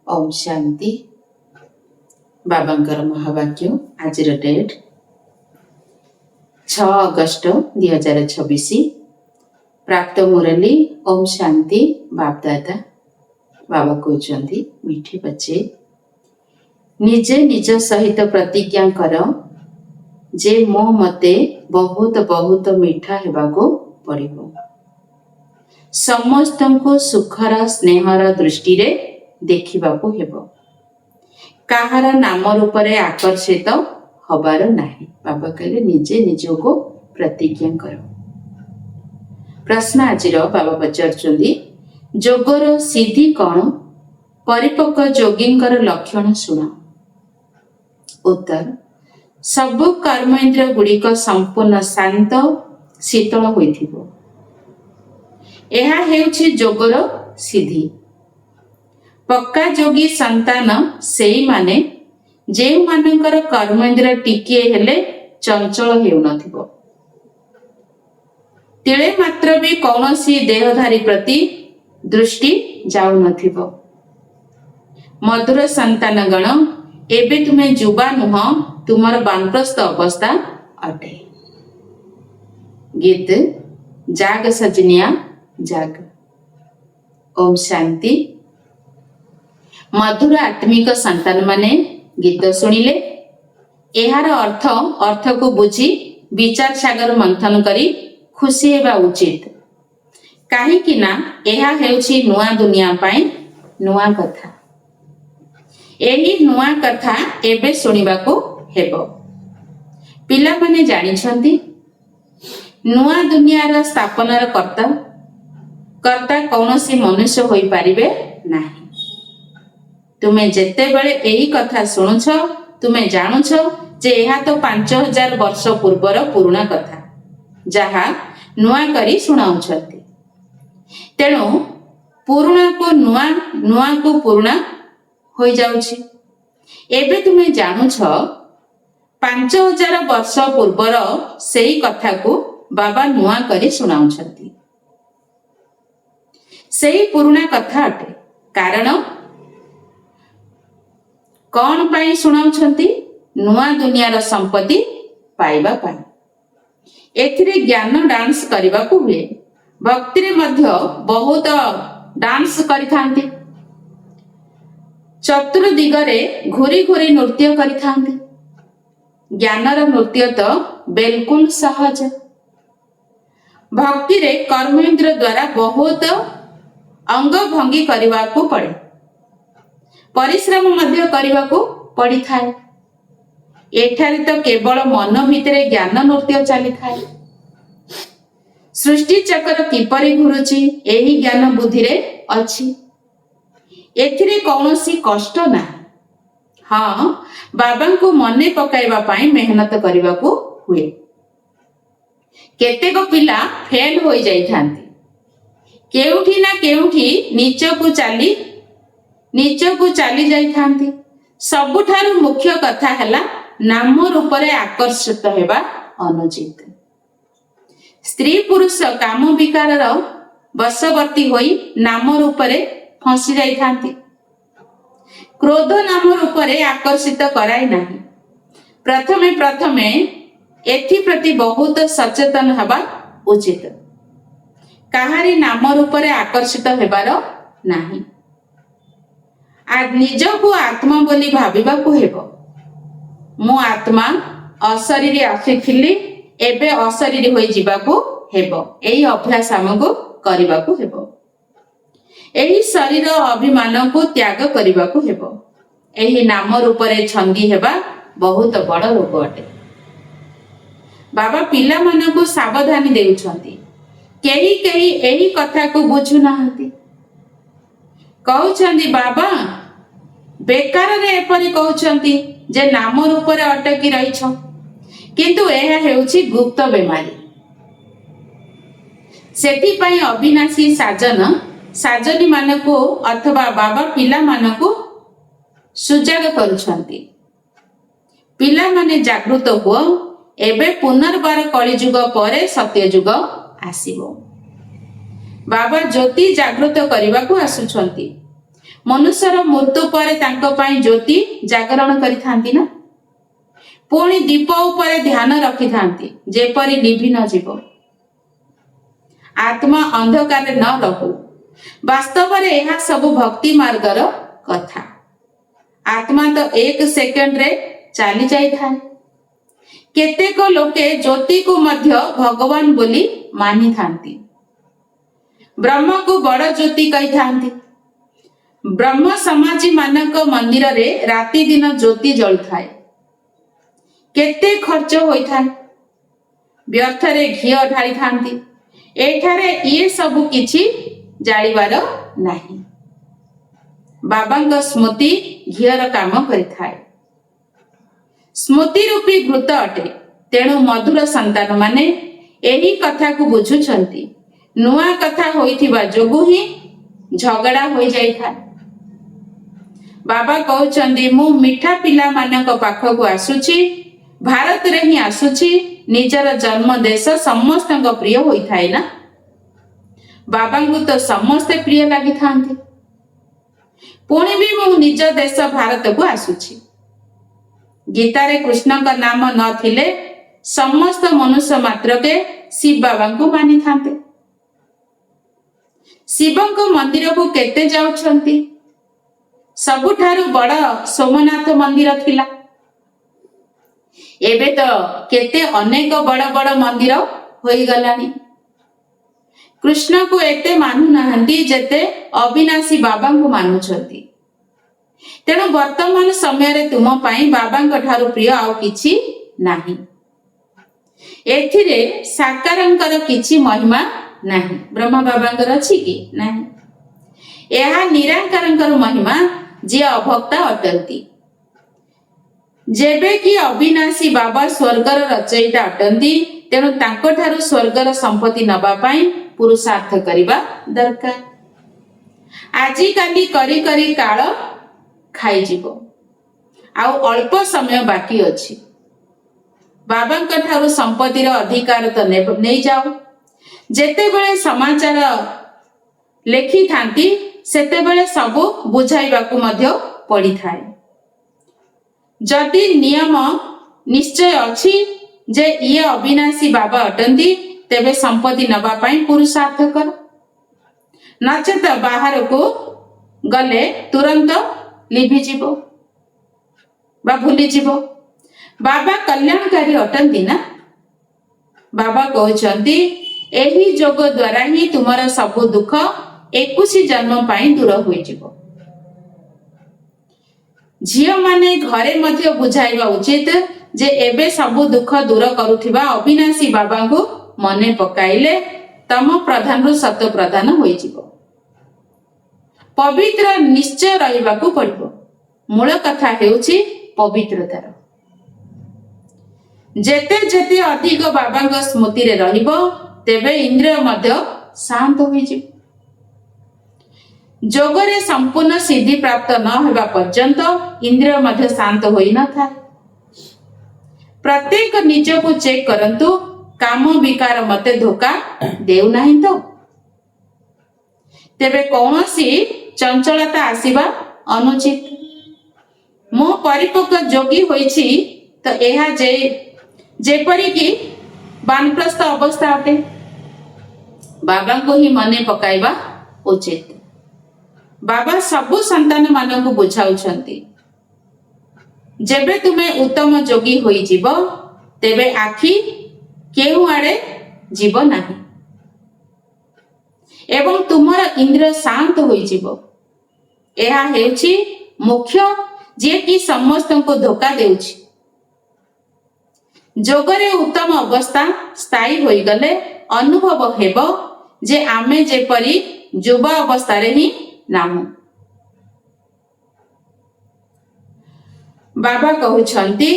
ओम शांति। बाबांकर महावाक्य आज डेट 6 अगस्त 2026। प्राप्त मुरली ओम शांति। बापदादा बाबा कहते मीठे बच्चे निजे निज सहित प्रतिज्ञा कर जे मो मते बहुत बहुत मीठा हेबाको पड़िबो। समस्त को सुखर स्नेहर दृष्टि रे देखिबाको हेबो। काहार नाम रूप रे आकर्षित हबार नाही। बाबा कहले निजे निज को प्रतिज्ञा करो। प्रश्न आजिर बाबा पचारुचंदी जोगर सिद्धि कौन? परिपक्व जोगींकर लक्षण सुना। उत्तर सब कर्मेंद्र गुड़िक संपूर्ण शांत शीतल होइथिबो। एहा हेउछि जोगर सिद्धि। पक्का जोगी संतान सेई माने जे मानकर कर्मेंद्र टिकिए हेले चंचल हेउ नथिबो। तिळे मात्र भी कौनसी देहधारी प्रति दृष्टि जाउ नथिबो। मधुर संतान गण एबे तुमे जुबा नुह, तुमर बानप्रस्थ अवस्था अटे। गीत जाग सजनिया जाग। ओम शांति। मधुर आत्मिक संतान माने गीत सुनिले एहार अर्थ को बुझी विचार सागर मंथन करी खुशी हेबा उचित। काहेकि ना एहा हेउछि नुआ दुनिया पाई नुआ कथा। एही नुआ कथा एबे सुनिबाको हेबो। पिला माने जानिछंती नुआ दुनियार स्थापनार कर्ता कौनसी मनुष्य होई पारिबे नाही। तुमे जेते बेले एही कथा सुनुछ तुमे जानुछ जे एहा तो 5000 वर्ष पूर्वर पुराना कथा जहा नुआ करी सुनाउछंती। तेणु पुराना को नुआ को पुराना होई जाउछि। एबे तुमे जानुछ 5000 वर्ष पूर्वर सेही कथा को बाबा नुआ करी सुनाउछंती। सेही पुराना कथा अटे। कारण कौन पाई सुनाउछंती? नुआ दुनियार संपत्ति पाइबा पाई। एथिरे ज्ञान डांस करिबाकू हुए। भक्ति रे मध्य बहुत डांस करिथांती। चतुर दिगरे घुरी घुरी नृत्य करिथांती। ज्ञानर नृत्य तो बिल्कुल सहज। भक्ति रे कर्मेंद्र द्वारा बहुत अंग भंगी करिबाकू पड़े। परिश्रम मध्य करिबाकू पड़ी थाए। एठारे तो केवल मन भितरे ज्ञान नृत्य चली थाए। सृष्टि चक्र किपरि घुरुची एही ज्ञान बुद्धि रे अछि। एथिरे कौनसी कष्ट ना। हाँ, बाबा को मने पकाइबा पाई मेहनत करिबाकू हुए। केतेक पिला फेल होई जाइथांती। केउठी ना केउठी नीचकू चली जाइथांती। सबुठारु मुख्य कथा हैला नाम रूप रे आकर्षित हेबा अनुचित। स्त्री पुरुष काम विकारर वशवर्ती होई नाम रूप रे फंसी जाइथांती। क्रोध नाम रूप रे आकर्षित कराई नाही। प्रथमे एथि प्रति बहुत सचेतन हेबा उचित। काहारी नाम रूप रे आकर्षित हेबार नाही। आज निजको आत्मा बोली भाबिबाकू हेबो। मु आत्मा अशरीरी आसीथिली एबे अशरीरी होई जिबाकू हेबो। एही अभ्यास हमको करिबाकू हेबो। एही शरीर अभिमान को त्याग करिबाकू हेबो। एही नाम रूप रे छंदी हेबा बहुत बड़ रोग अटे। बाबा पिला मन को सावधानी देउछंती। केही एही कथा को बुझु नाहंती। कहउछंती बाबा बेकार रे एपरि कहउछंती जे नाम रूप रे अटकी रहिछ। किंतु एहा हेउछि गुप्त बेमारी। सेति पई अविनाशी साजनी मानको अथवा बाबा पिला मानको सुजाग करूछंती। पिला माने जागृत हुओ। एबे पुनर्बार कलिजुग परे सत्यजुग आसीबो। बाबा ज्योति जागृत करने को आसुछंती। ମନୁଷ୍ୟର ମୃତ୍ୟୁ ପରେ ତାଙ୍କ ପାଇଁ ଜ୍ୟୋତି ଜାଗରଣ କରିଥାନ୍ତି ନା, ପୁଣି ଦୀପ ଉପରେ ଧ୍ୟାନ ରଖିଥାନ୍ତି ଯେପରି ଲିଭି ନ ଯିବ, ଆତ୍ମା ଅନ୍ଧକାରରେ ନ ରହୁ। ବାସ୍ତବରେ ଏହା ସବୁ ଭକ୍ତି ମାର୍ଗର କଥା। ଆତ୍ମା ତ 1 ସେକେଣ୍ଡରେ ଚାଲି ଯାଇଥାଏ। କେତେକ ଲୋକେ ଜ୍ୟୋତିକୁ ମଧ୍ୟ ଭଗବାନ ବୋଲି ମାନିଥାନ୍ତି, ବ୍ରହ୍ମକୁ ବଡ଼ ଜ୍ୟୋତି କହିଥାନ୍ତି। ବ୍ରହ୍ମ ସମାଜୀ ମାନଙ୍କ ମନ୍ଦିରରେ ରାତି ଦିନ ଜ୍ୟୋତି ଜଳୁଥାଏ। କେତେ ଖର୍ଚ୍ଚ ହୋଇଥାଏ, ବ୍ୟର୍ଥରେ ଘିଅ ଢାଳିଥାନ୍ତି। ଏଠାରେ ଇଏ ସବୁ କିଛି ଜାଳିବାର ନାହିଁ। ବାବାଙ୍କ ସ୍ମୃତି ଘିଅର କାମ କରିଥାଏ। ସ୍ମୃତି ରୂପୀ ଘୃତ ଅଟେ। ତେଣୁ ମଧୁର ସନ୍ତାନ ମାନେ ଏହି କଥାକୁ ବୁଝୁଛନ୍ତି। ନୂଆ କଥା ହୋଇଥିବା ଯୋଗୁଁ ହିଁ ଝଗଡ଼ା ହୋଇଯାଇଥାଏ। ବାବା କହୁଛନ୍ତି, ମୁଁ ମିଠା ପିଲାମାନଙ୍କ ପାଖକୁ ଆସୁଛି, ଭାରତରେ ହିଁ ଆସୁଛି। ନିଜର ଜନ୍ମ ଦେଶ ସମସ୍ତଙ୍କ ପ୍ରିୟ ହୋଇଥାଏ ନା। ବାବାଙ୍କୁ ତ ସମସ୍ତେ ପ୍ରିୟ ଲାଗିଥାନ୍ତି। ପୁଣି ବି ମୁଁ ନିଜ ଦେଶ ଭାରତକୁ ଆସୁଛି। ଗୀତାରେ କୃଷ୍ଣଙ୍କ ନାମ ନଥିଲେ ସମସ୍ତ ମନୁଷ୍ୟ ମାତ୍ରକେ ଶିବ ବାବାଙ୍କୁ ମାନିଥାନ୍ତେ। ଶିବଙ୍କ ମନ୍ଦିରକୁ କେତେ ଯାଉଛନ୍ତି? ସବୁଠାରୁ ବଡ଼ ସୋମନାଥ ମନ୍ଦିର ଥିଲା। ଏବେ ତ କେତେ ଅନେକ ବଡ଼ ବଡ଼ ମନ୍ଦିର ହୋଇଗଲାଣି। କୃଷ୍ଣକୁ ଏତେ ମାନୁନାହାନ୍ତି ଯେତେ ଅବିନାଶୀ ବାବାଙ୍କୁ ମାନୁଛନ୍ତି। ତେଣୁ ବର୍ତ୍ତମାନ ସମୟରେ ତୁମ ପାଇଁ ବାବାଙ୍କ ଠାରୁ ପ୍ରିୟ ଆଉ କିଛି ନାହିଁ। ଏଥିରେ ସାକାରଙ୍କର କିଛି ମହିମା ନାହିଁ। ବ୍ରହ୍ମ ବାବାଙ୍କର ଅଛି କି? ନାହିଁ। ଏହା ନିରାକାରଙ୍କର ମହିମା, ଯିଏ ଅଭକ୍ତା ଅଟନ୍ତି। ଯେବେ କି ଅବିନାଶୀ ବାବା ସ୍ୱର୍ଗର ରଚୟିତା ଅଟନ୍ତି, ତେଣୁ ତାଙ୍କଠାରୁ ସ୍ୱର୍ଗର ସମ୍ପତ୍ତି ନେବା ପାଇଁ ପୁରୁଷାର୍ଥ କରିବା ଦରକାର। ଆଜିକାଲି କରି କରି କାଳ ଖାଇଯିବ, ଆଉ ଅଳ୍ପ ସମୟ ବାକି ଅଛି। ବାବାଙ୍କ ଠାରୁ ସମ୍ପତ୍ତିର ଅଧିକାର ତ ନେଇଯାଅ। ଯେତେବେଳେ ସମାଚାର ଲେଖିଥାନ୍ତି ସେତେବେଳେ ସବୁ ବୁଝାଇବାକୁ ମଧ୍ୟ ପଡ଼ିଥାଏ। ଯଦି ନିୟମ ନିଶ୍ଚୟ ଅଛି ଯେ ଇଏ ଅବିନାଶୀ ବାବା ଅଟନ୍ତି, ତେବେ ସମ୍ପତ୍ତି ନେବା ପାଇଁ ପୁରୁଷାର୍ଥ କର। ନଚେତ ବାହାରକୁ ଗଲେ ତୁରନ୍ତ ଲିଭିଯିବ ବା ଭୁଲିଯିବ। ବାବା କଲ୍ୟାଣକାରୀ ଅଟନ୍ତି ନା। ବାବା କହୁଛନ୍ତି, ଏହି ଯୋଗ ଦ୍ୱାରା ହିଁ ତୁମର ସବୁ ଦୁଃଖ 21 ଜନ୍ମ ପାଇଁ ଦୂର ହୋଇଯିବ। ଝିଅମାନେ ଘରେ ମଧ୍ୟ ବୁଝାଇବା ଉଚିତ ଯେ ଏବେ ସବୁ ଦୁଃଖ ଦୂର କରୁଥିବା ଅବିନାଶୀ ବାବାଙ୍କୁ ମନେ ପକାଇଲେ ତମ ପ୍ରଧାନରୁ ସତ ପ୍ରଧାନ ହୋଇଯିବ। ପବିତ୍ର ନିଶ୍ଚୟ ରହିବାକୁ ପଡ଼ିବ। ମୂଳ କଥା ହେଉଛି ପବିତ୍ରତାର। ଯେତେ ଯେତେ ଅଧିକ ବାବାଙ୍କ ସ୍ମୃତିରେ ରହିବ, ତେବେ ଇନ୍ଦ୍ରିୟ ମଧ୍ୟ ଶାନ୍ତ ହୋଇଯିବ। ଯୋଗରେ ସମ୍ପୂର୍ଣ୍ଣ ସିଦ୍ଧି ପ୍ରାପ୍ତ ନ ହେବା ପର୍ଯ୍ୟନ୍ତ ଇନ୍ଦ୍ରିୟ ମଧ୍ୟ ଶାନ୍ତ ହୋଇନଥାଏ। ପ୍ରତ୍ୟେକ ନିଜକୁ ଚେକ୍ କରନ୍ତୁ, କାମ ବିକାର ମତେ ଧୋକା ଦେଉନାହିଁ ତ? ତେବେ କୌଣସି ଚଞ୍ଚଳତା ଆସିବା ଅନୁଚିତ। ମୁଁ ପରିପକ୍ୱ ଯୋଗୀ ହୋଇଛି ତ ଏହା ଯେପରିକି ବାନପ୍ରସ୍ଥ ଅବସ୍ଥା ଅଟେ। ବାବାଙ୍କୁ ହିଁ ମନେ ପକାଇବା ଉଚିତ। ବାବା ସବୁ ସନ୍ତାନ ମାନଙ୍କୁ ବୁଝାଉଛନ୍ତି, ଯେବେ ତୁମେ ଉତ୍ତମ ଯୋଗୀ ହୋଇଯିବ, ତେବେ ଆଖି କେଉଁ ଆଡ଼େ ଯିବ ନାହିଁ ଏବଂ ତୁମର ଇନ୍ଦ୍ରିୟ ଶାନ୍ତ ହୋଇଯିବ। ଏହା ହେଉଛି ମୁଖ୍ୟ, ଯିଏକି ସମସ୍ତଙ୍କୁ ଧୋକା ଦେଉଛି। ଯୋଗରେ ଉତ୍ତମ ଅବସ୍ଥା ସ୍ଥାୟୀ ହୋଇଗଲେ ଅନୁଭବ ହେବ ଯେ ଆମେ ଯେପରି ଯୁବ ଅବସ୍ଥାରେ ହିଁ ନାହୁଁ। ବାବା କହୁଛନ୍ତି,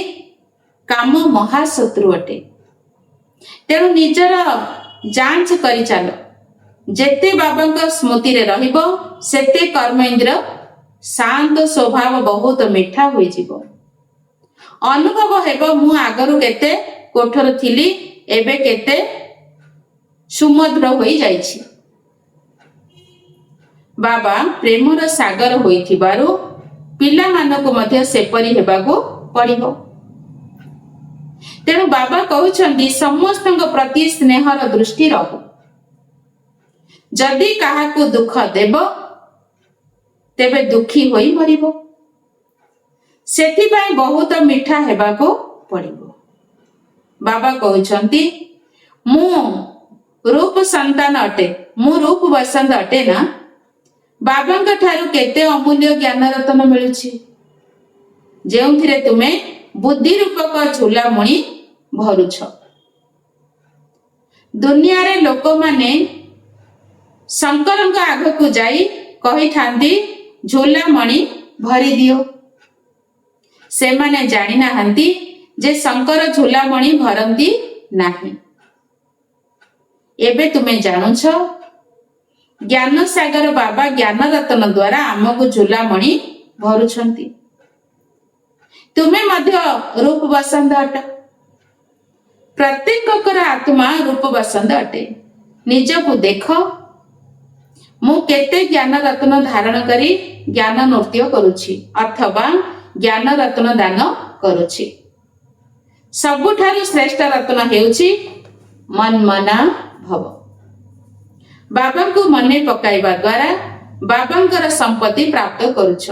କାମ ମହାଶତ୍ରୁ ଅଟେ। ତେଣୁ ନିଜର ଯାଞ୍ଚ କରିଚାଲ। ଯେତେ ବାବାଙ୍କ ସ୍ମୃତିରେ ରହିବ, ସେତେ କର୍ମ ଇନ୍ଦ୍ରିୟ ଶାନ୍ତ, ସ୍ୱଭାବ ବହୁତ ମିଠା ହୋଇଯିବ। ଅନୁଭବ ହେବ, ମୁଁ ଆଗରୁ କେତେ କଠୋର ଥିଲି, ଏବେ କେତେ ସୁମଧୁର ହୋଇଯାଇଛି। ବାବା ପ୍ରେମର ସାଗର ହୋଇଥିବାରୁ ପିଲାମାନଙ୍କୁ ମଧ୍ୟ ସେପରି ହେବାକୁ ପଡ଼ିବ। ତେଣୁ ବାବା କହୁଛନ୍ତି ସମସ୍ତଙ୍କ ପ୍ରତି ସ୍ନେହର ଦୃଷ୍ଟି ରହୁ। ଯଦି କାହାକୁ ଦୁଃଖ ଦେବ ତେବେ ଦୁଃଖୀ ହୋଇ ମରିବ। ସେଥିପାଇଁ ବହୁତ ମିଠା ହେବାକୁ ପଡ଼ିବ। ବାବା କହୁଛନ୍ତି ମୁଁ ରୂପ ସନ୍ତାନ ଅଟେ, ମୁଁ ରୂପ ବସନ୍ତ ଅଟେ ନା। ବାବାଙ୍କ ଠାରୁ କେତେ ଅମୂଲ୍ୟ ଜ୍ଞାନ ରତ୍ନ ମିଳୁଛି, ଯେଉଁଥିରେ ତୁମେ ବୁଦ୍ଧି ରୂପକ ଝୁଲାମୁଣି ଭରୁଛ। ଦୁନିଆରେ ଲୋକମାନେ ଶଙ୍କରଙ୍କ ଆଗକୁ ଯାଇ କହିଥାନ୍ତି ଝୁଲାମଣି ଭରିଦିଅ। ସେମାନେ ଜାଣିନାହାନ୍ତି ଯେ ଶଙ୍କର ଝୁଲାମଣି ଭରନ୍ତି ନାହିଁ। ଏବେ ତୁମେ ଜାଣୁଛ ଜ୍ଞାନ ସାଗର ବାବା ଜ୍ଞାନ ରତ୍ନ ଦ୍ୱାରା ଆମକୁ ଝୁଲାମଣି ଭରୁଛନ୍ତି। ତୁମେ ମଧ୍ୟ ରୂପ ବସନ୍ତ ଅଟ। ପ୍ରତ୍ୟେକଙ୍କର ଆତ୍ମା ରୂପ ବସନ୍ତ ଅଟେ। ନିଜକୁ ଦେଖ, ମୁଁ କେତେ ଜ୍ଞାନ ରତ୍ନ ଧାରଣ କରି ଜ୍ଞାନ ନୃତ୍ୟ କରୁଛି ଅଥବା ଜ୍ଞାନ ରତ୍ନ ଦାନ କରୁଛି। ସବୁଠାରୁ ଶ୍ରେଷ୍ଠ ରତ୍ନ ହେଉଛି ମନ୍ମନା ଭବ। ବାବାଙ୍କୁ ମନେ ପକାଇବା ଦ୍ୱାରା ବାବାଙ୍କର ସମ୍ପତ୍ତି ପ୍ରାପ୍ତ କରୁଛ।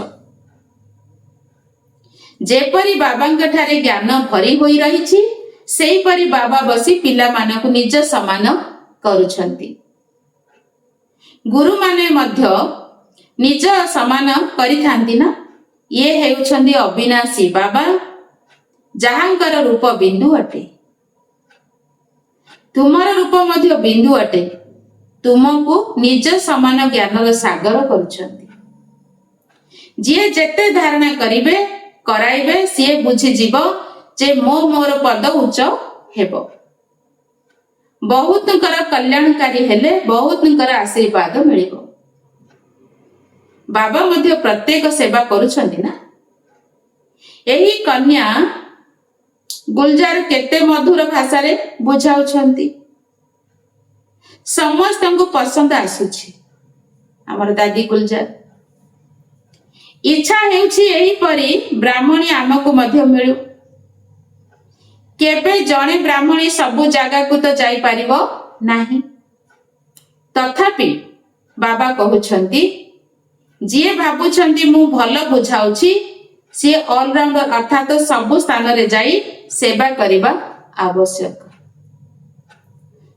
ଯେପରି ବାବାଙ୍କ ଠାରେ ଜ୍ଞାନ ଭରି ହୋଇ ରହିଛି, ସେହିପରି ବାବା ବସି ପିଲାମାନଙ୍କୁ ନିଜ ସମାନ କରୁଛନ୍ତି। ଗୁରୁମାନେ ମଧ୍ୟ ନିଜ ସମାନ କରିଥାନ୍ତି ନା। ଇଏ ହେଉଛନ୍ତି ଅବିନାଶୀ ବାବା, ଯାହାଙ୍କର ରୂପ ବିନ୍ଦୁ ଅଟେ। ତୁମର ରୂପ ମଧ୍ୟ ବିନ୍ଦୁ ଅଟେ। ତୁମକୁ ନିଜ ସମାନ ଜ୍ଞାନର ସାଗର କରୁଛନ୍ତି। ଯିଏ ଯେତେ ଧାରଣା କରିବେ କରାଇବେ, ସିଏ ବୁଝିଯିବ ଯେ ମୋର ପଦ ଉଚ୍ଚ ହେବ। ବହୁତଙ୍କର କଲ୍ୟାଣକାରୀ ହେଲେ ବହୁତଙ୍କର ଆଶୀର୍ବାଦ ମିଳିବ। ବାବା ମଧ୍ୟ ପ୍ରତ୍ୟେକ ସେବା କରୁଛନ୍ତି ନା। ଏହି କନ୍ୟା ଗୁଲଜାର କେତେ ମଧୁର ଭାଷାରେ ବୁଝାଉଛନ୍ତି। ସମସ୍ତଙ୍କୁ ପସନ୍ଦ ଆସୁଛି ଆମର ଦାଦି ଗୁଲଜାର। ଇଚ୍ଛା ହେଉଛି ଏହିପରି ବ୍ରାହ୍ମଣୀ ଆମକୁ ମଧ୍ୟ ମିଳୁ। କେବେ ଜଣେ ବ୍ରାହ୍ମଣୀ ସବୁ ଜାଗାକୁ ତ ଯାଇପାରିବ ନାହିଁ। ତଥାପି ବାବା କହୁଛନ୍ତି ଯିଏ ଭାବୁଛନ୍ତି ମୁଁ ଭଲ ବୁଝାଉଛି, ସିଏ ଅଲରାଉଣ୍ଡର ଅର୍ଥାତ ସବୁ ସ୍ଥାନରେ ଯାଇ ସେବା କରିବା ଆବଶ୍ୟକ।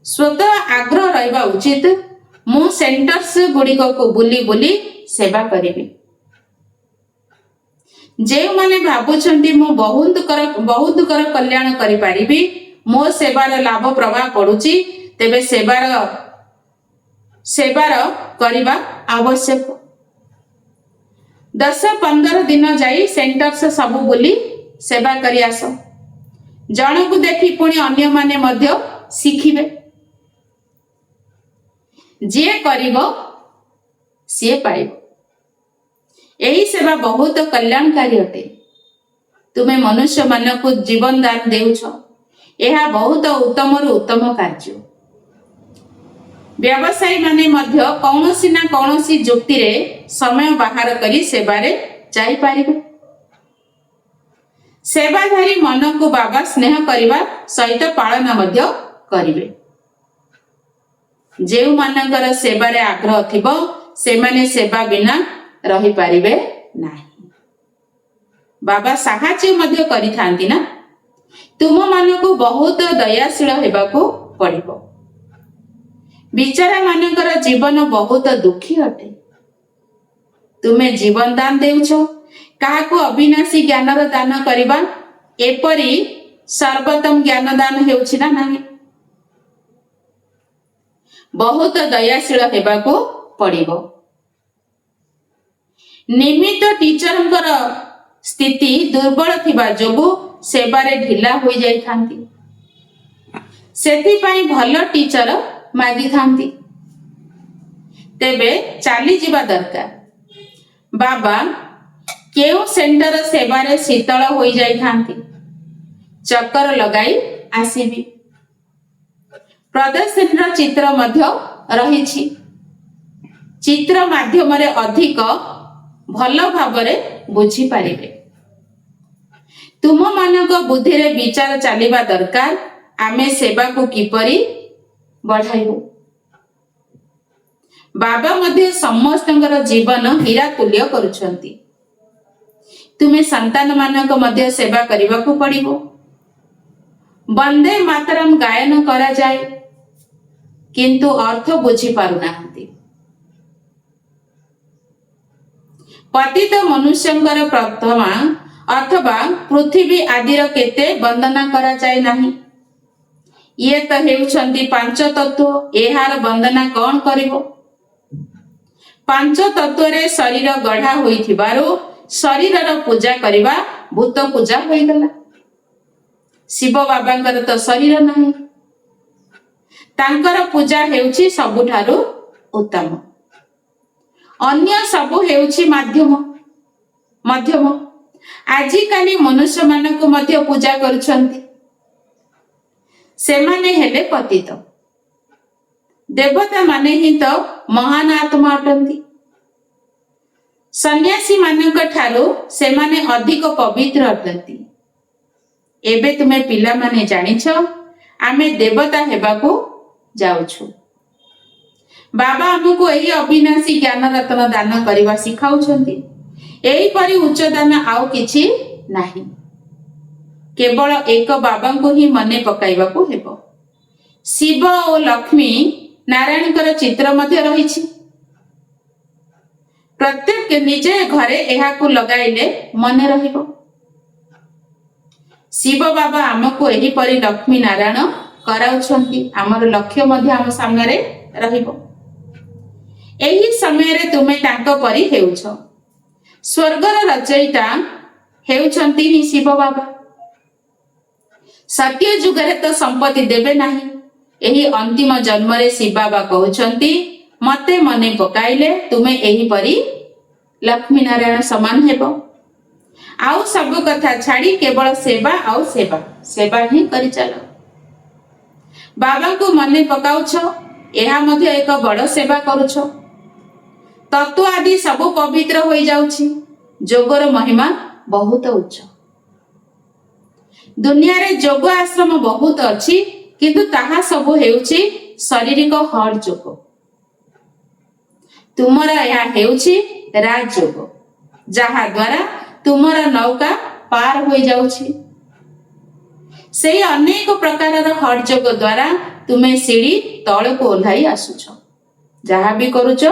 ସ୍ୱତଃ ଆଗ୍ରହ ରହିବା ଉଚିତ, ମୁଁ ସେଣ୍ଟର୍ସ ଗୁଡ଼ିକକୁ ବୁଲି ବୁଲି ସେବା କରିବି। ଯେଉଁମାନେ ଭାବୁଛନ୍ତି ମୁଁ ବହୁତଙ୍କର କଲ୍ୟାଣ କରିପାରିବି, ମୋ ସେବାର ଲାଭ ପ୍ରଭାବ ପଡୁଛି, ତେବେ ସେବାର କରିବା ଆବଶ୍ୟକ। 10-15 ଦିନ ଯାଇ ସେଣ୍ଟର୍ସ ସବୁ ବୁଲି ସେବା କରି ଆସ। ଜଣକୁ ଦେଖି ପୁଣି ଅନ୍ୟମାନେ ମଧ୍ୟ ଶିଖିବେ। ଯିଏ କରିବ ସିଏ ପାଇବ। ଏହି ସେବା ବହୁତ କଲ୍ୟାଣକାରୀ ଅଟେ। ତୁମେ ମନୁଷ୍ୟମାନଙ୍କୁ ଜୀବନ ଦାନ ଦେଉଛ, ଏହା ବହୁତ ଉତ୍ତମରୁ ଉତ୍ତମ କାର୍ଯ୍ୟ। ବ୍ୟବସାୟୀ ମାନେ ମଧ୍ୟ କୌଣସି ନା କୌଣସି ଯୁକ୍ତିରେ ସମୟ ବାହାର କରି ସେବାରେ ଯାଇପାରିବେ। ସେବାଧାରୀ ମନକୁ ବାବା ସ୍ନେହ କରିବା ସହିତ ପାଳନ ମଧ୍ୟ କରିବେ। ଯେଉଁମାନଙ୍କର ସେବାରେ ଆଗ୍ରହ ଥିବ, ସେମାନେ ସେବା ବିନା ରହିପାରିବେ ନାହିଁ। ବାବା ସାହାଯ୍ୟ ମଧ୍ୟ କରିଥାନ୍ତି ନା। ତୁମମାନଙ୍କୁ ବହୁତ ଦୟାଶୀଳ ହେବାକୁ ପଡ଼ିବ। ବିଚାରା ମାନଙ୍କର ଜୀବନ ବହୁତ ଦୁଃଖୀ ଅଟେ। ତୁମେ ଜୀବନ ଦାନ ଦେଉଛ, କାହାକୁ ଅବିନାଶୀ ଜ୍ଞାନର ଦାନ କରିବା ଏପରି ସର୍ବୋତ୍ତମ ଜ୍ଞାନ ଦାନ ହେଉଛି ନା ନାହିଁ। ବହୁତ ଦୟାଶୀଳ ହେବାକୁ ପଡ଼ିବ। ନିମିତ୍ତ ଟିଚରଙ୍କର ସ୍ଥିତି ଦୁର୍ବଳ ଥିବା ଯୋଗୁଁ ସେବାରେ ଢିଲା ହୋଇଯାଇଥାନ୍ତି। ସେଥିପାଇଁ ଭଲ ଟିଚର ମାଗିଥାନ୍ତି। ତେବେ ଚାଲିଯିବା ଦରକାର। ବାବା କେଉଁ ସେଣ୍ଟର ସେବାରେ ଶୀତଳ ହୋଇଯାଇଥାନ୍ତି, ଚକ୍କର ଲଗାଇ ଆସିବି। ପ୍ରଦର୍ଶନୀର ଚିତ୍ର ମଧ୍ୟ ରହିଛି। ଚିତ୍ର ମାଧ୍ୟମରେ ଅଧିକ ଭଲ ଭାବରେ ବୁଝିପାରିବେ। ତୁମମାନଙ୍କ ବୁଦ୍ଧିରେ ବିଚାର ଚାଲିବା ଦରକାର, ଆମେ ସେବାକୁ କିପରି ବଢ଼ାଇବୁ। ବାବା ମଧ୍ୟ ସମସ୍ତଙ୍କର ଜୀବନ ହୀରା ତୁଲ୍ୟ କରୁଛନ୍ତି। ତୁମେ ସନ୍ତାନମାନଙ୍କ ମଧ୍ୟ ସେବା କରିବାକୁ ପଡ଼ିବ। ବନ୍ଦେ ମାତରମ୍ ଗାୟନ କରାଯାଏ, କିନ୍ତୁ ଅର୍ଥ ବୁଝିପାରୁନାହାନ୍ତି। ପତିତ ମନୁଷ୍ୟଙ୍କର ପ୍ରଥମା ଅଥବା ପୃଥିବୀ ଆଦିର କେତେ ବନ୍ଦନା କରାଯାଏ ନାହିଁ। ଇଏ ତ ହେଉଛନ୍ତି ପାଞ୍ଚ ତତ୍ତ୍ୱ, ଏହାର ବନ୍ଦନା କଣ କରିବ? ପାଞ୍ଚ ତତ୍ତ୍ୱରେ ଶରୀର ଗଢ଼ା ହୋଇଥିବାରୁ ଶରୀରର ପୂଜା କରିବା ଭୂତ ପୂଜା ହୋଇଗଲା। ଶିବ ବାବାଙ୍କର ତ ଶରୀର ନାହିଁ, ତାଙ୍କର ପୂଜା ହେଉଛି ସବୁଠାରୁ ଉତ୍ତମ। ଅନ୍ୟ ସବୁ ହେଉଛି ମଧ୍ୟମ। ଆଜିକାଲି ମନୁଷ୍ୟମାନଙ୍କୁ ମଧ୍ୟ ପୂଜା କରୁଛନ୍ତି, ସେମାନେ ହେଲେ ପତିତ। ଦେବତା ମାନେ ହିଁ ତ ମହାନ ଆତ୍ମା ଅଟନ୍ତି। ସନ୍ନ୍ୟାସୀ ମାନଙ୍କ ଠାରୁ ସେମାନେ ଅଧିକ ପବିତ୍ର ଅଟନ୍ତି। ଏବେ ତୁମେ ପିଲାମାନେ ଜାଣିଛ, ଆମେ ଦେବତା ହେବାକୁ ଯାଉଛୁ। ବାବା ଆମକୁ ଏହି ଅବିନାଶୀ ଜ୍ଞାନ ରତ୍ନ ଦାନ କରିବା ଶିଖାଉଛନ୍ତି। ଏହିପରି ଉଚ୍ଚ ଦାନ ଆଉ କିଛି ନାହିଁ। କେବଳ ଏକ ବାବାଙ୍କୁ ହିଁ ମନେ ପକାଇବାକୁ ହେବ। ଶିବ ଓ ଲକ୍ଷ୍ମୀ ନାରାୟଣଙ୍କର ଚିତ୍ର ମଧ୍ୟ ରହିଛି। ପ୍ରତ୍ୟେକ ନିଜ ଘରେ ଏହାକୁ ଲଗାଇଲେ ମନେ ରହିବ। ଶିବ ବାବା ଆମକୁ ଏହିପରି ଲକ୍ଷ୍ମୀ ନାରାୟଣ କରାଉଛନ୍ତି। ଆମର ଲକ୍ଷ୍ୟ ମଧ୍ୟ ଆମ ସାମ୍ନାରେ ରହିବ। ଏହି ସମୟରେ ତୁମେ ତାଙ୍କ ପରି ହେଉଛ। ସ୍ୱର୍ଗର ରଚୟିତା ହେଉଛନ୍ତି ହିଁ ଶିବ ବାବା। ସତ୍ୟ ଯୁଗରେ ତ ସମ୍ପତ୍ତି ଦେବେ ନାହିଁ। ଏହି ଅନ୍ତିମ ଜନ୍ମରେ ଶିବ ବାବା କହୁଛନ୍ତି, ମତେ ମନେ ପକାଇଲେ ତୁମେ ଏହିପରି ଲକ୍ଷ୍ମୀ ନାରାୟଣ ସମାନ ହେବ। ଆଉ ସବୁ କଥା ଛାଡ଼ି କେବଳ ସେବା ଆଉ ସେବା ହିଁ କରିଚାଲ। ବାବାଙ୍କୁ ମନେ ପକାଉଛ, ଏହା ମଧ୍ୟ ଏକ ବଡ଼ ସେବା କରୁଛ। ତତ୍ତ୍ୱ ଆଦି ସବୁ ପବିତ୍ର ହୋଇଯାଉଛି। ଯୋଗର ମହିମା ବହୁତ ଉଚ୍ଚ। ଦୁନିଆରେ ଯୋଗ ଆଶ୍ରମ ବହୁତ ଅଛି, କିନ୍ତୁ ତାହା ସବୁ ହେଉଛି ଶାରୀରିକ ହଡ୍ ଯୋଗ। ତୁମର ଏହା ହେଉଛି ରାଜଯୋଗ, ଯାହା ଦ୍ୱାରା ତୁମର ନୌକା ପାର ହୋଇଯାଉଛି। ସେହି ଅନେକ ପ୍ରକାରର ହଡ୍ ଯୋଗ ଦ୍ୱାରା ତୁମେ ସିଡ଼ି ତଳକୁ ଓହ୍ଲାଇ ଆସୁଛ। ଯାହା ବି କରୁଛ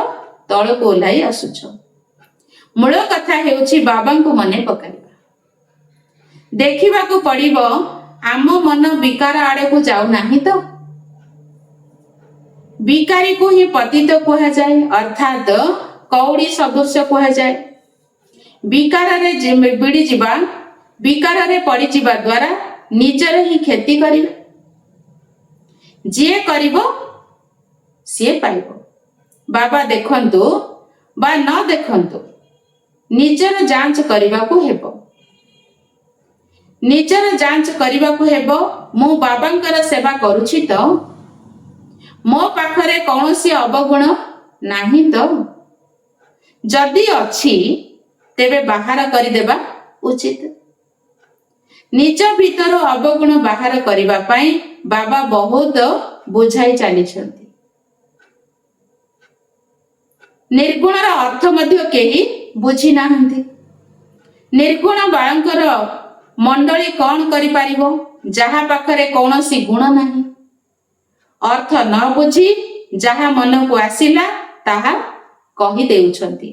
ତଳକୁ ଓହ୍ଲାଇ ଆସୁଛ। ମୂଳ କଥା ହେଉଛି ବାବାଙ୍କୁ ମନେ ପକାଇବା। ଦେଖିବାକୁ ପଡ଼ିବ ଆମ ମନ ବିକାର ଆଡ଼କୁ ଯାଉନାହିଁ ତ। ବିକାରୀକୁ ହିଁ ପତିତ କୁହାଯାଏ, ଅର୍ଥାତ କଉଡ଼ି ସଦୃଶ କୁହାଯାଏ। ବିକାରରେ ପଡ଼ିଯିବା ଦ୍ୱାରା ନିଜର ହିଁ କ୍ଷତି କରିବେ। ଯିଏ କରିବ ସିଏ ପାଇବ। ବାବା ଦେଖନ୍ତୁ ବା ନ ଦେଖନ୍ତୁ, ନିଜର ଯାଞ୍ଚ କରିବାକୁ ହେବ। ମୁଁ ବାବାଙ୍କର ସେବା କରୁଛି ତ? ମୋ ପାଖରେ କୌଣସି ଅବଗୁଣ ନାହିଁ ତ? ଯଦି ଅଛି ତେବେ ବାହାର କରିଦେବା ଉଚିତ। ନିଜ ଭିତରୁ ଅବଗୁଣ ବାହାର କରିବା ପାଇଁ ବାବା ବହୁତ ବୁଝାଇ ଚାଲିଛନ୍ତି। ନିର୍ଗୁଣର ଅର୍ଥ ମଧ୍ୟ କେହି ବୁଝି ନାହାନ୍ତି। ନିର୍ଗୁଣ ବାଳଙ୍କର ମଣ୍ଡଳୀ କଣ କରିପାରିବ, ଯାହା ପାଖରେ କୌଣସି ଗୁଣ ନାହିଁ? ଅର୍ଥ ନ ବୁଝି ଯାହା ମନକୁ ଆସିଲା ତାହା କହି ଦେଉଛନ୍ତି।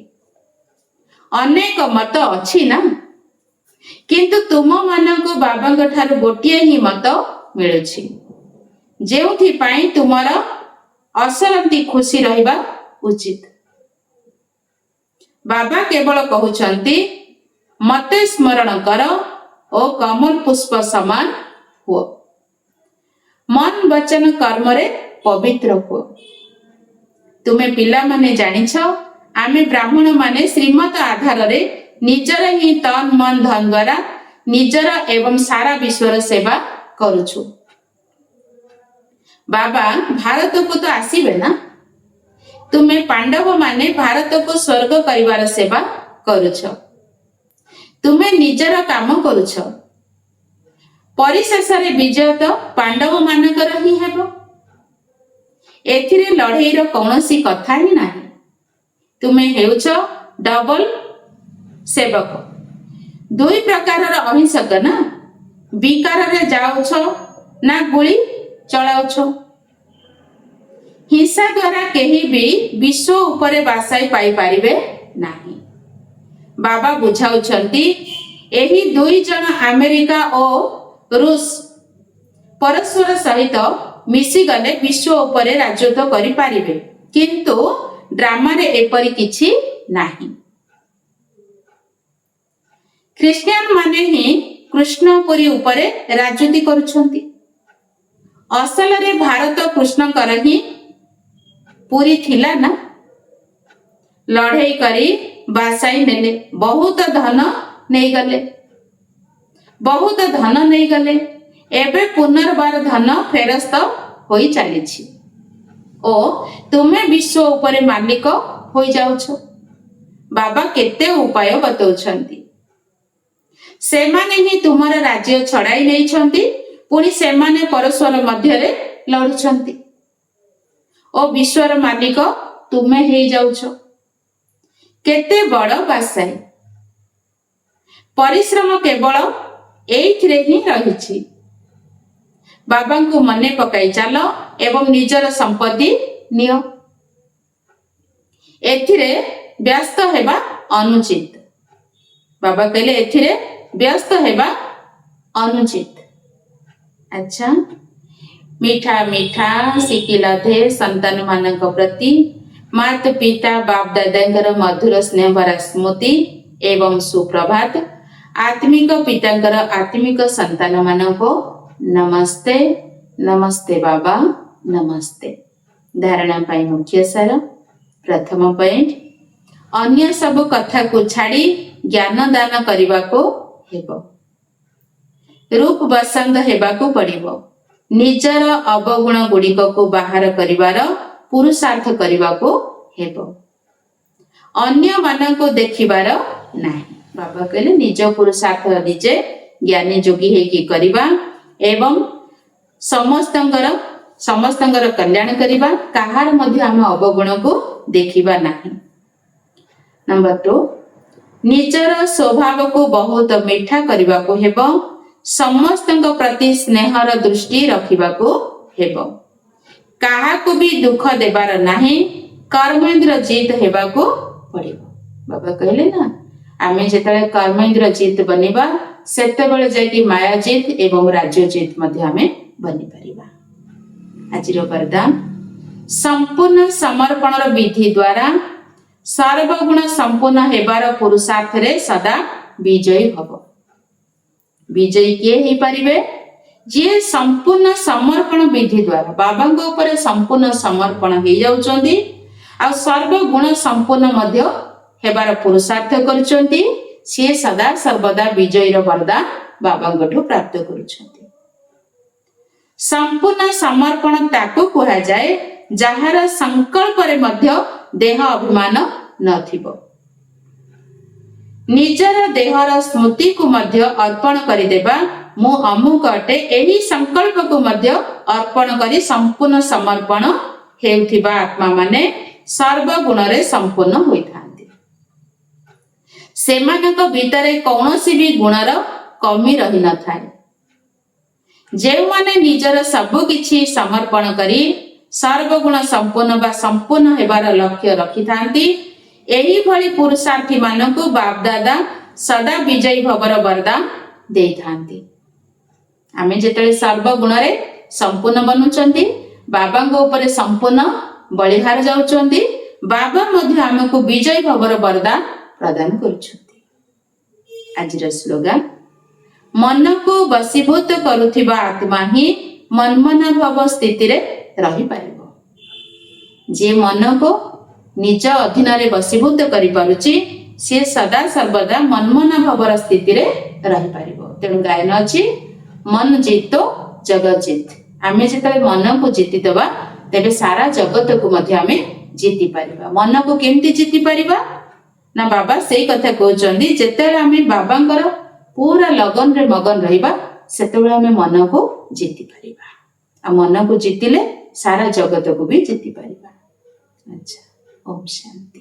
ଅନେକ ମତ ଅଛି ନା, କିନ୍ତୁ ତୁମମାନଙ୍କୁ ବାବାଙ୍କ ଠାରୁ ଗୋଟିଏ ହିଁ ମତ ମିଳୁଛି, ଯେଉଁଥିପାଇଁ ତୁମର ଅସରନ୍ତି ଖୁସି ରହିବା ଉଚିତ। ବାବା କେବଳ କହୁଛନ୍ତି, ମତେ ସ୍ମରଣ କର ଓ କମଳ ପୁଷ୍ପ ସମାନ ହୁଅ। ମନ ବଚନ କର୍ମରେ ପବିତ୍ର ହୁଅ। ତୁମେ ପିଲାମାନେ ଜାଣିଛ, ଆମେ ବ୍ରାହ୍ମଣ ମାନେ ଶ୍ରୀମତ ଆଧାରରେ ନିଜର ହିଁ ତନ ମନ ଧନ ଦ୍ୱାରା ନିଜର ଏବଂ ସାରା ବିଶ୍ୱର ସେବା କରୁଛୁ। ବାବା ଭାରତକୁ ତ ଆସିବେ ନା, ତୁମେ ପାଣ୍ଡବମାନେ ଭାରତକୁ ସ୍ୱର୍ଗ କରିବାର ସେବା କରୁଛ। ତୁମେ ନିଜର କାମ କରୁଛ। ପରିଶେଷରେ ବିଜୟ ତ ପାଣ୍ଡବମାନଙ୍କର ହିଁ ହେବ। ଏଥିରେ ଲଢ଼େଇର କୌଣସି କଥା ହିଁ ନାହିଁ। ତୁମେ ହେଉଛ ଡବଲ ସେବକ। ଦୁଇ ପ୍ରକାରର ଅହିଂସକ ନା। ବିକାରରେ ଯାଉଛ ନା ଗୁଳି ଚଳାଉଛ। ହିଂସା ଦ୍ୱାରା କେହି ବି ବିଶ୍ୱ ଉପରେ ବାସାଇ ପାଇପାରିବେ ନାହିଁ। ବାବା ବୁଝାଉଛନ୍ତି ଏହି ଦୁଇ ଜଣ ଆମେରିକା ଓ ରୁଷ ପରସ୍ପର ସହିତ ମିଶିଗଲେ ବିଶ୍ୱ ଉପରେ ରାଜତ୍ୱ କରିପାରିବେ, କିନ୍ତୁ ଡ୍ରାମାରେ ଏପରି କିଛି ନାହିଁ। ଖ୍ରୀଷ୍ଟିଆନ ମାନେ ହିଁ କୃଷ୍ଣପୁରୀ ଉପରେ ରାଜୁତି କରୁଛନ୍ତି। ଅସଲରେ ଭାରତ କୃଷ୍ଣଙ୍କର ହିଁ ପୁରୀ ଥିଲା ନା। ଲଢ଼େଇ କରି ବାସାଇ ନେଲେ, ବହୁତ ଧନ ନେଇଗଲେ। ଏବେ ପୁନର୍ବାର ଧନ ଫେରସ୍ତ ହୋଇ ଚାଲିଛି ଓ ତୁମେ ବିଶ୍ୱ ଉପରେ ମାଲିକ ହୋଇଯାଉଛ। ବାବା କେତେ ଉପାୟ ବତାଉଛନ୍ତି। ସେମାନେ ହିଁ ତୁମର ରାଜ୍ୟ ଛଡ଼ାଇ ନେଇଛନ୍ତି, ପୁଣି ସେମାନେ ପରସ୍ପର ମଧ୍ୟରେ ଲଢୁଛନ୍ତି ଓ ବିଶ୍ୱର ମାଲିକ ତୁମେ ହେଇଯାଉଛ। କେତେ ବଡ଼ ବାସାଇ। ପରିଶ୍ରମ କେବଳ ଏଇଥିରେ ହିଁ ରହିଛି। ବାବାଙ୍କୁ ମନେ ପକାଇ ଚାଲ ଏବଂ ନିଜର ସମ୍ପତ୍ତି ନିଅ। ଏଥିରେ ବ୍ୟସ୍ତ ହେବା ଅନୁଚିତ। ବାବା କହିଲେ ଏଥିରେ ବ୍ୟସ୍ତ ହେବା ଅନୁଚିତ। ଆଚ୍ଛା, ମିଠା ମିଠା ଶିଖିଲା ଦେ ସନ୍ତାନ ମାନଙ୍କ ପ୍ରତି ମାତା ପିତା ବାପ ଦାଦାଙ୍କର ମଧୁର ସ୍ନେହ ଭରା ସ୍ମୃତି ଏବଂ ସୁପ୍ରଭାତ। ଆତ୍ମିକ ପିତାଙ୍କର ଆତ୍ମିକ ସନ୍ତାନ ମାନଙ୍କୁ ନମସ୍ତେ। ନମସ୍ତେ ବାବା, ନମସ୍ତେ। ଧାରଣା ପାଇଁ ମୁଖ୍ୟ ସାର। ପ୍ରଥମ ପଏଣ୍ଟ, ଅନ୍ୟ ସବୁ କଥାକୁ ଛାଡ଼ି ଜ୍ଞାନ ଦାନ କରିବାକୁ ହେବ। ରୂପ ବସନ୍ତ ହେବାକୁ ପଡ଼ିବ। ନିଜର ଅବଗୁଣ ଗୁଡ଼ିକକୁ ବାହାର କରିବାର ପୁରୁଷାର୍ଥ କରିବାକୁ ହେବ। ଅନ୍ୟମାନଙ୍କୁ ଦେଖିବାର ନାହିଁ। ବାବା କହିଲେ ନିଜ ପୁରୁଷାର୍ଥ ନିଜେ ଜ୍ଞାନୀ ଯୋଗୀ ହେଇକି କରିବା ଏବଂ ସମସ୍ତଙ୍କର କଲ୍ୟାଣ କରିବା। କାହାର ମଧ୍ୟ ଆମେ ଅବଗୁଣକୁ ଦେଖିବା ନାହିଁ। ନମ୍ବର 2, ନିଜର ସ୍ୱଭାବକୁ ବହୁତ ମିଠା କରିବାକୁ ହେବ। ସମସ୍ତଙ୍କ ପ୍ରତି ସ୍ନେହର ଦୃଷ୍ଟି ରଖିବାକୁ ହେବ। କାହାକୁ ବି ଦୁଃଖ ଦେବାର ନାହିଁ। କର୍ମେନ୍ଦ୍ର ଜିତ ହେବାକୁ ପଡ଼ିବ। ବାବା କହିଲେ ନା, ଆମେ ଯେତେବେଳେ କର୍ମେନ୍ଦ୍ର ଜିତ ବନିବା ସେତେବେଳେ ଯାଇକି ମାୟା ଜିତ ଏବଂ ରାଜ୍ୟ ଜିତ ମଧ୍ୟ ଆମେ ବନିପାରିବା। ଆଜିର ବରଦାନ, ସମ୍ପୂର୍ଣ୍ଣ ସମର୍ପଣର ବିଧି ଦ୍ୱାରା ସର୍ବଗୁଣ ସମ୍ପୂର୍ଣ୍ଣ ହେବାର ପୁରୁଷାର୍ଥରେ ସଦା ବିଜୟୀ ହବ। ବିଜୟୀ କିଏ ହେଇପାରିବେ? ଯିଏ ସମ୍ପୂର୍ଣ୍ଣ ସମର୍ପଣ ବିଧି ଦ୍ୱାରା ବାବାଙ୍କ ଉପରେ ସମ୍ପୂର୍ଣ୍ଣ ସମର୍ପଣ ହେଇଯାଉଛନ୍ତି ଆଉ ସର୍ବଗୁଣ ସମ୍ପୂର୍ଣ୍ଣ ମଧ୍ୟ ହେବାର ପୁରୁଷାର୍ଥ କରୁଛନ୍ତି, ସିଏ ସଦା ସର୍ବଦା ବିଜୟୀର ବରଦାନ ବାବାଙ୍କଠୁ ପ୍ରାପ୍ତ କରୁଛନ୍ତି। ସମ୍ପୂର୍ଣ୍ଣ ସମର୍ପଣ ତାକୁ କୁହାଯାଏ ଯାହାର ସଂକଳ୍ପରେ ମଧ୍ୟ ଦେହ ଅଭିମାନ ନଥିବ। ନିଜର ଦେହର ସ୍ମୃତିକୁ ମଧ୍ୟ ଅର୍ପଣ କରିଦେବା, ମୁଁ ଅମୁକ ଅଟେ, ଏହି ସଂକଳ୍ପକୁ ମଧ୍ୟ ଅର୍ପଣ କରି ସମ୍ପୂର୍ଣ୍ଣ ସମର୍ପଣ ହେଉଥିବା ଆତ୍ମାମାନେ ସର୍ବଗୁଣରେ ସମ୍ପୂର୍ଣ୍ଣ ହୋଇଥାନ୍ତି। ସେମାନଙ୍କ ଭିତରେ କୌଣସି ବି ଗୁଣର କମି ରହିନଥାଏ। ଯେଉଁମାନେ ନିଜର ସବୁ କିଛି ସମର୍ପଣ କରି ସର୍ବଗୁଣ ସମ୍ପୂର୍ଣ୍ଣ ବା ସମ୍ପୂର୍ଣ୍ଣ ହେବାର ଲକ୍ଷ୍ୟ ରଖିଥାନ୍ତି, ଏହିଭଳି ପୁରୁଷାର୍ଥୀ ମାନଙ୍କୁ ବାପଦାଦା ସଦା ବିଜୟୀ ଭବର ବରଦାନ ଦେଇଥାନ୍ତି। ଆମେ ଯେତେବେଳେ ସର୍ବଗୁଣରେ ସମ୍ପୂର୍ଣ୍ଣ ବନୁଛନ୍ତି, ବାବାଙ୍କ ଉପରେ ସମ୍ପୂର୍ଣ୍ଣ ବଳିହାର ଯାଉଛନ୍ତି, ବାବା ମଧ୍ୟ ଆମକୁ ବିଜୟୀ ଭବର ବରଦାନ ପ୍ରଦାନ କରୁଛନ୍ତି। ଆଜିର ସ୍ଲୋଗାନ, ମନକୁ ବଶୀଭୂତ କରୁଥିବା ଆତ୍ମା ହିଁ ମନ୍ମନା ଭାବ ସ୍ଥିତିରେ ରହିପାରିବ। ଯିଏ ମନକୁ ନିଜ ଅଧୀନରେ ବଶୀଭୂତ କରିପାରୁଛି, ସିଏ ସଦା ସର୍ବଦା ମନ୍ମନା ଭାବର ସ୍ଥିତିରେ ରହିପାରିବ। ତେଣୁ ଗାୟନ ଅଛି, ମନ ଜିତୋ ଜଗତ ଜିତ। ଆମେ ଯେତେବେଳେ ମନକୁ ଜିତିଦେବା, ତେବେ ସାରା ଜଗତକୁ ମଧ୍ୟ ଆମେ ଜିତି ପାରିବା। ମନକୁ କେମିତି ଜିତି ପାରିବା ନା ବାବା ସେଇ କଥା କହୁଛନ୍ତି, ଯେତେବେଳେ ଆମେ ବାବାଙ୍କର ପୁରା ଲଗନରେ ମଗନ ରହିବା ସେତେବେଳେ ଆମେ ମନକୁ ଜିତି ପାରିବା। ଆଉ ମନକୁ ଜିତିଲେ ସାରା ଜଗତକୁ ବି ଜିତି ପାରିବା। ଆଚ୍ଛା, ଓମ୍ ଶାନ୍ତି।